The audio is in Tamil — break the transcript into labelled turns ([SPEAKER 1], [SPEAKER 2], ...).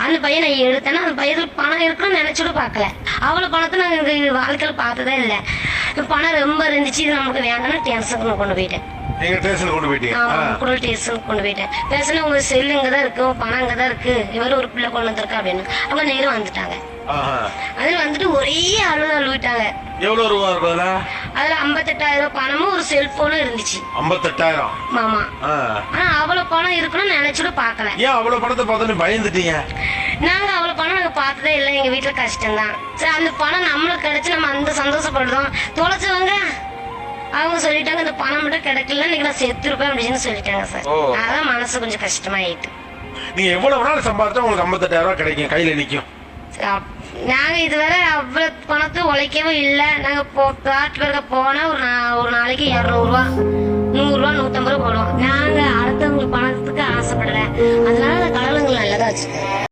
[SPEAKER 1] அந்த பையன் நான் எடுத்தேன்னா அந்த பையன் பணம் இருக்குன்னு நினைச்சோட பார்க்கல. அவ்வளோ பணத்தை நாங்கள் எங்கள் வாழ்க்கையில் பார்த்ததே இல்லை. பணம் ரொம்ப இருந்துச்சு, இது நமக்கு வேண்டாம்னு டென்ஷனுக்கு கொண்டு போயிட்டேன்.
[SPEAKER 2] நீங்க ஸ்டேஷன் கொண்டு போயிட்டீங்க?
[SPEAKER 1] ஆமா, குடல் ஸ்டேஷனுக்கு கொண்டு போயிட்டேன். பேசினா உங்க செல்லு இங்கதான் இருக்கு, பணம் அங்கதான் இருக்கு, இவரு ஒரு பிள்ளை கொண்டு வந்திருக்கா அப்படின்னு. அவங்க நேரம் வந்துட்டாங்க. அதுல வந்துட்டு ஒரே அழுவிட்டாங்க.
[SPEAKER 2] எவ்வளவு ரூபா இருக்கும்
[SPEAKER 1] அதுல 58,000 பணமும் ஒரு செல்போனும் இருந்துச்சு.
[SPEAKER 2] 58,000?
[SPEAKER 1] ஆமா. ஆனா அவ்வளவு பணம் இருக்குன்னு நினைச்சுட பாக்கல.
[SPEAKER 2] ஏன் அவ்வளவு பணத்தை பார்த்தோன்னு பயந்துட்டீங்க?
[SPEAKER 1] நாங்க அவ்வளவு பணம் நாங்க பார்த்ததே இல்லை. எங்க வீட்டுல கஷ்டம் தான். சரி, அந்த பணம் நம்மளுக்கு கிடைச்சு நம்ம அந்த சந்தோஷப்படுறோம். தொலைச்சவங்க அவங்க சொல்லிட்டாங்க இந்த பணம் மட்டும் கிடைக்கல, இன்னைக்கு நான் செத்துருப்பேன் அப்படின்னு சொல்லிட்டாங்க சார். அதான் மனசு கொஞ்சம் கஷ்டமாயிட்டு.
[SPEAKER 2] நீங்க எவ்வளவு நாள் சம்பாதிச்சா உங்களுக்கு 58,000 கிடைக்கும், கையில நிக்கும்?
[SPEAKER 1] நாங்க இதுவரை அவ்வளவு பணத்தை உழைக்கவும் இல்லை. நாங்க காட்டு பிறகு போனா ஒரு நாளைக்கு 200 ரூபா, 100 ரூபா, 150 ரூபா போடுவோம். நாங்க அடுத்தவங்களுக்கு பணத்துக்கு ஆசைப்படல. அதனால கடலுங்களை நல்லதா வச்சுக்கோங்க.